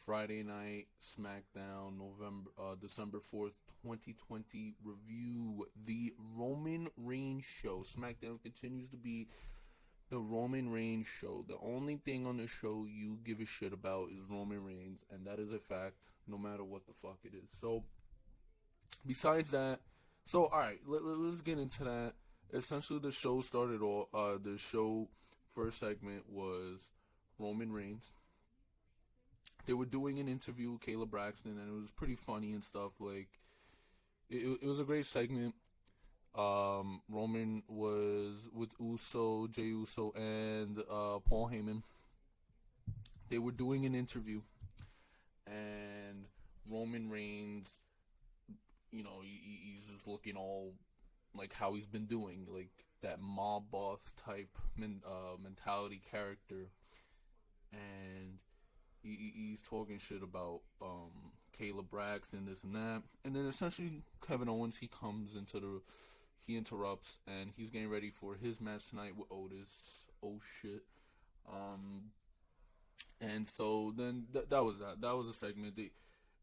Friday Night Smackdown, December 4th, 2020 review. The Roman Reigns show. SmackDown continues to be the Roman Reigns show. The only thing on the show you give a shit about is Roman Reigns, and that is a fact, no matter what the fuck it is. So, besides that, alright, let's get into that. Essentially, the show started off, the show first segment was Roman Reigns. They were doing an interview with Caleb Braxton, and it was pretty funny and stuff. Like, it was a great segment. Roman was with Jey Uso, and Paul Heyman. They were doing an interview, and Roman Reigns, he's just looking all like how he's been doing, like that mob boss type mentality character, and he's talking shit about Caleb Braxton, this and that, and then essentially Kevin Owens, he interrupts, and he's getting ready for his match tonight with Otis. Oh shit. And so then that was that. That was a segment.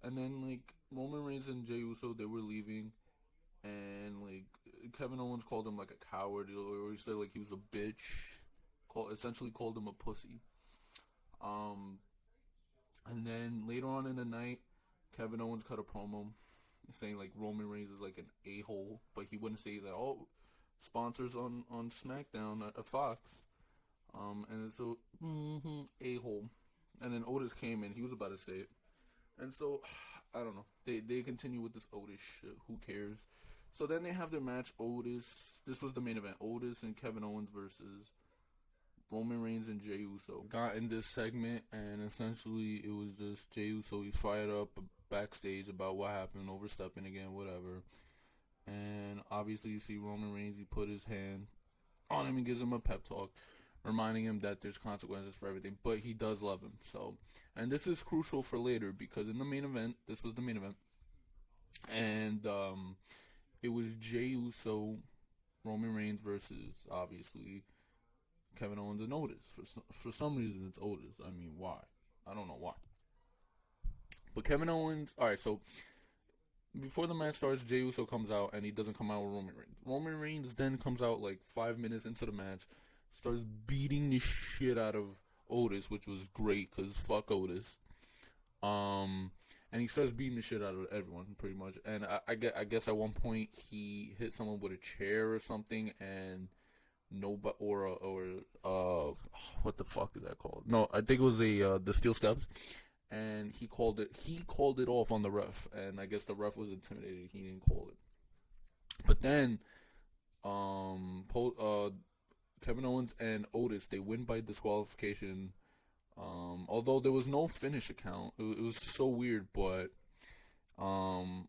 And then like Roman Reigns and Jey Uso, they were leaving, and like Kevin Owens called him like a coward, or he said like he was a bitch. Essentially called him a pussy. And then later on in the night, Kevin Owens cut a promo saying like Roman Reigns is like an a-hole, but he wouldn't say that. Oh, sponsors on SmackDown at Fox, and so a-hole. And then Otis came in. He was about to say it, and so I don't know. They continue with this Otis shit. Who cares? So then they have their match. This was the main event. Otis and Kevin Owens versus Roman Reigns and Jey Uso. Got in this segment, and essentially it was just Jey Uso. He's fired up backstage about what happened, overstepping again, whatever. And obviously you see Roman Reigns, he put his hand on him and gives him a pep talk, reminding him that there's consequences for everything, but he does love him. So, and this is crucial for later, because in the main event, this was the main event, and it was Jey Uso, Roman Reigns versus, obviously, Kevin Owens and Otis. For some reason, it's Otis. I mean, why? I don't know why. But Kevin Owens... Alright, so before the match starts, Jey Uso comes out, and he doesn't come out with Roman Reigns. Roman Reigns then comes out like 5 minutes into the match, starts beating the shit out of Otis, which was great, because fuck Otis. And he starts beating the shit out of everyone, pretty much. And I guess at one point, he hit someone with a chair or something, and... what the fuck is that called? No, I think it was the steel steps, and he called it off on the ref, and I guess the ref was intimidated. He didn't call it. But then, Kevin Owens and Otis, they win by disqualification. Although there was no finish account, it was so weird. But I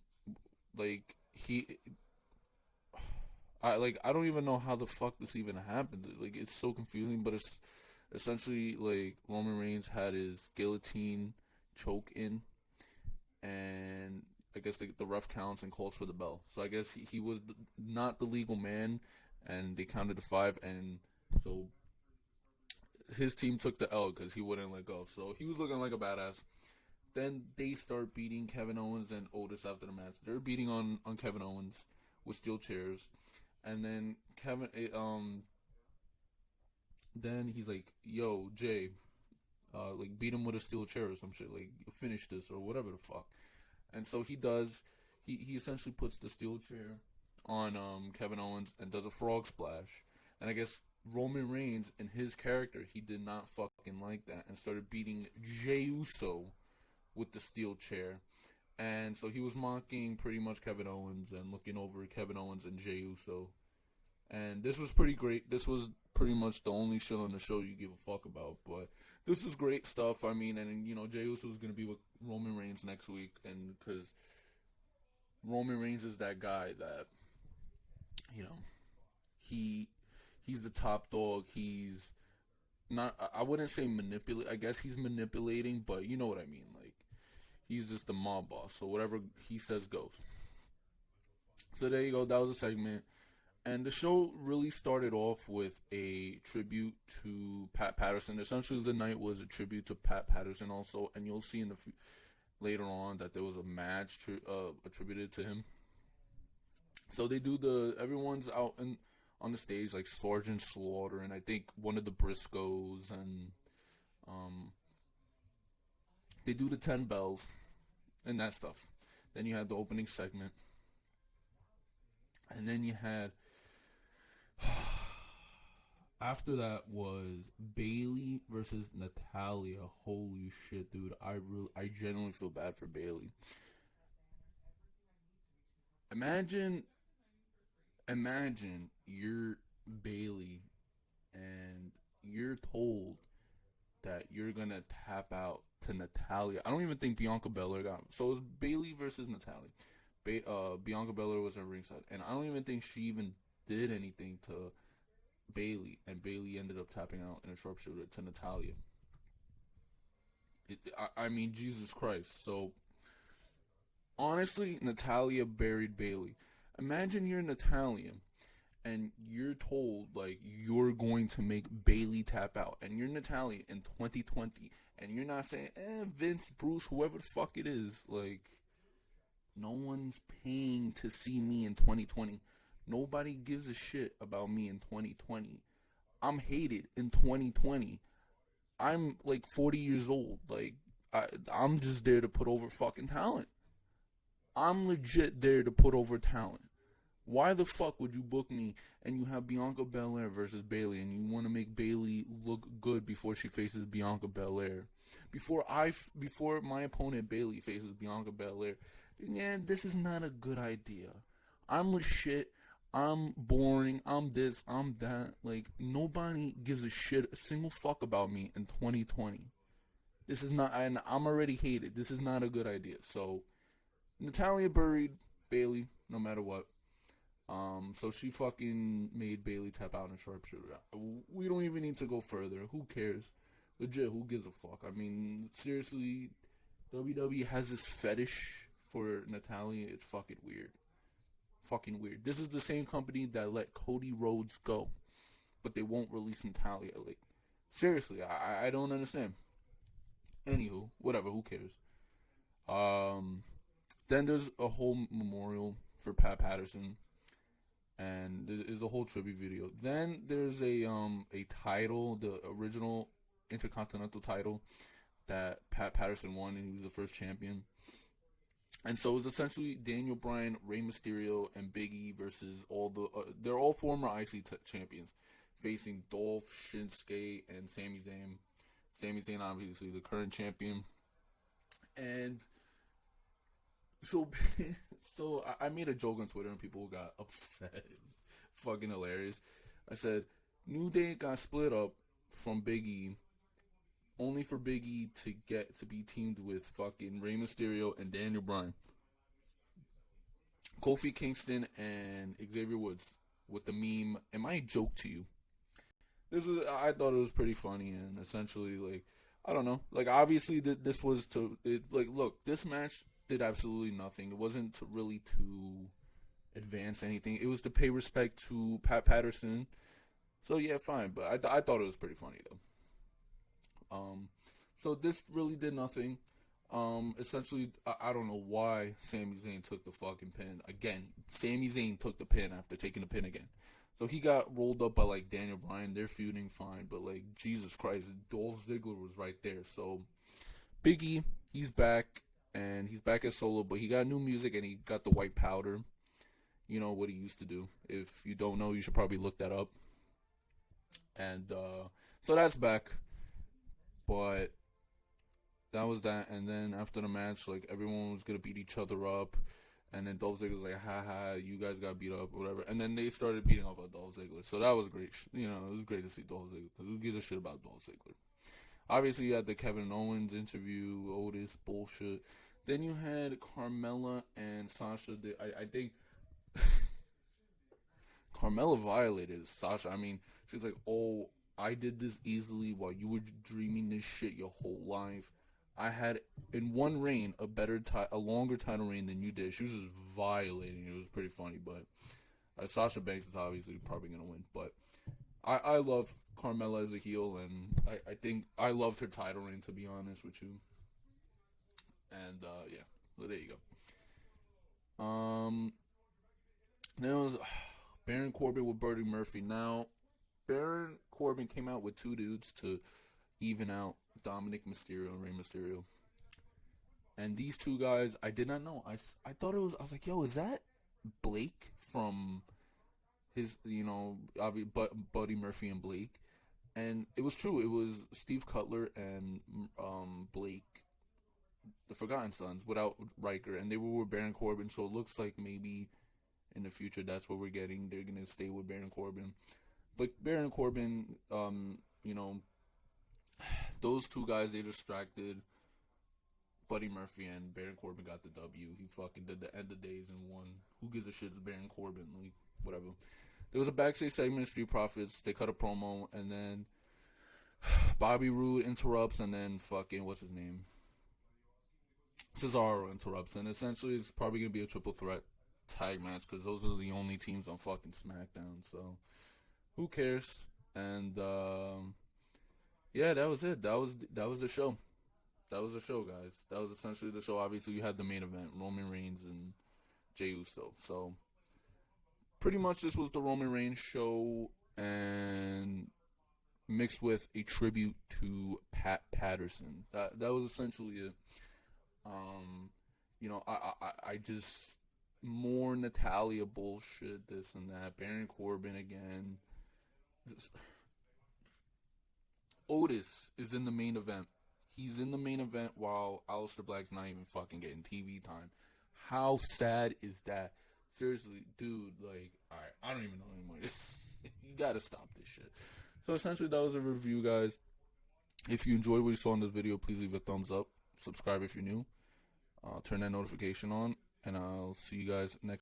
don't even know how the fuck this even happened. Like, it's so confusing, but it's essentially like Roman Reigns had his guillotine choke in, and I guess the ref counts and calls for the bell. So I guess he was not the legal man, and they counted to 5, and so his team took the L because he wouldn't let go. So he was looking like a badass. Then they start beating Kevin Owens and Otis after the match. They're beating on Kevin Owens with steel chairs. And then then he's like, yo, Jay, like, beat him with a steel chair or some shit, like, finish this, or whatever the fuck. And so he does, he essentially puts the steel chair on, Kevin Owens and does a frog splash. And I guess Roman Reigns, in his character, he did not fucking like that, and started beating Jey Uso with the steel chair. And so he was mocking pretty much Kevin Owens and looking over Kevin Owens and Jey Uso. And this was pretty great. This was pretty much the only shit on the show you give a fuck about. But this is great stuff. I mean, and Jey Uso is going to be with Roman Reigns next week. And because Roman Reigns is that guy that, he's the top dog. He's not, I wouldn't say manipulate. I guess he's manipulating, but you know what I mean. Like, he's just the mob boss, so whatever he says goes. So there you go. That was a segment. And the show really started off with a tribute to Pat Patterson. Essentially, the night was a tribute to Pat Patterson also, and you'll see in the later on that there was a match attributed to him. So they do everyone's out on the stage, like Sergeant Slaughter, and I think one of the Briscoes, and they do the 10 bells and that stuff. Then you had the opening segment, and then you had after that was Bayley versus Natalya. Holy shit, dude! I genuinely feel bad for Bayley. Imagine you're Bayley and you're told that you're gonna tap out to Natalya. I don't even think Bianca Belair got him. So it was Bayley versus Natalya. Bianca Belair was at ringside, and I don't even think she even did anything to Bayley, and Bayley ended up tapping out in a sharpshooter to Natalya. I mean, Jesus Christ. So honestly, Natalya buried Bayley. Imagine you're Natalya and you're told like you're going to make Bayley tap out, and you're Natalya in 2020, and you're not saying, Vince, Bruce, whoever the fuck it is, like, no one's paying to see me in 2020. Nobody gives a shit about me in 2020. I'm hated in 2020. I'm like 40 years old. Like, I'm just there to put over fucking talent. I'm legit there to put over talent. Why the fuck would you book me and you have Bianca Belair versus Bayley, and you want to make Bayley look good before she faces Bianca Belair? Before my opponent Bayley faces Bianca Belair, yeah, this is not a good idea. I'm legit. I'm boring. I'm this. I'm that. Like, nobody gives a shit, a single fuck about me in 2020. This is not, and I'm already hated. This is not a good idea. So, Natalya buried Bayley, no matter what. So she fucking made Bayley tap out in sharpshooter. We don't even need to go further. Who cares? Legit, who gives a fuck? I mean, seriously, WWE has this fetish for Natalya. It's fucking weird. Fucking weird. This is the same company that let Cody Rhodes go, but they won't release Natalya. Like, seriously, I don't understand. Anywho, whatever, who cares? Then there's a whole memorial for Pat Patterson, and there's a whole tribute video. Then there's a title, the original Intercontinental title that Pat Patterson won, and he was the first champion. And so it was essentially Daniel Bryan, Rey Mysterio, and Big E versus they're all former IC champions, facing Dolph, Shinsuke, and Sami Zayn. Sami Zayn, obviously, the current champion. And so I made a joke on Twitter, and people got upset. It's fucking hilarious. I said, New Day got split up from Big E, only for Big E to get to be teamed with fucking Rey Mysterio and Daniel Bryan. Kofi Kingston and Xavier Woods with the meme, "Am I a joke to you?" I thought it was pretty funny, and essentially, like, I don't know. Like, obviously, this was look, this match did absolutely nothing. It wasn't really to advance anything. It was to pay respect to Pat Patterson. So, yeah, fine. But I thought it was pretty funny, though. So this really did nothing. Essentially, I don't know why Sami Zayn took the fucking pin. Again, Sami Zayn took the pin after taking the pin again. So he got rolled up by, like, Daniel Bryan. They're feuding fine. But, like, Jesus Christ, Dolph Ziggler was right there. So, Big E, he's back. And he's back as solo. But he got new music, and he got the white powder. You know what he used to do. If you don't know, you should probably look that up. And, so that's back. But that was that, and then after the match, like, everyone was gonna beat each other up, and then Dolph Ziggler was like, haha, you guys got beat up, or whatever, and then they started beating up on Dolph Ziggler, so that was great. You know, it was great to see Dolph Ziggler, because who gives a shit about Dolph Ziggler? Obviously, you had the Kevin Owens interview, Otis bullshit. Then you had Carmella and Sasha. I think Carmella violated Sasha. I mean, she's like, oh, I did this easily while you were dreaming this shit your whole life. I had, in one reign, a longer title reign than you did. She was just violating. It was pretty funny, but Sasha Banks is obviously probably going to win, but I love Carmella as a heel, and I think I loved her title reign, to be honest with you. And, yeah, so there you go. Then it was Baron Corbin with Buddy Murphy. Now, Baron Corbin came out with two dudes to even out Dominic Mysterio and Rey Mysterio. And these two guys, I did not know. I thought it was, I was like, yo, is that Blake from his, Buddy Murphy and Blake? And it was true. It was Steve Cutler and Blake, the Forgotten Sons, without Riker. And they were with Baron Corbin, so it looks like maybe in the future that's what we're getting. They're going to stay with Baron Corbin. But Baron Corbin, those two guys, they distracted Buddy Murphy, and Baron Corbin got the W. He fucking did the end of days and won. Who gives a shit? It's Baron Corbin. Like, whatever. There was a backstage segment, Street Profits. They cut a promo, and then Bobby Roode interrupts, and then fucking, what's his name? Cesaro interrupts, and essentially it's probably going to be a triple threat tag match, because those are the only teams on fucking SmackDown, so who cares? And, yeah, that was it. That was the show. That was the show, guys. That was essentially the show. Obviously, you had the main event, Roman Reigns and Jey Uso. So, pretty much this was the Roman Reigns show, and mixed with a tribute to Pat Patterson. That was essentially it. I just, more Natalia bullshit, this and that. Baron Corbin again. Otis is in the main event. He's in the main event while Aleister Black's not even fucking getting TV time. How sad is that? Seriously, dude, like, alright, I don't even know anymore. You gotta stop this shit. So essentially, that was a review, guys. If you enjoyed what you saw in this video, please leave a thumbs up. Subscribe if you're new. Turn that notification on, and I'll see you guys next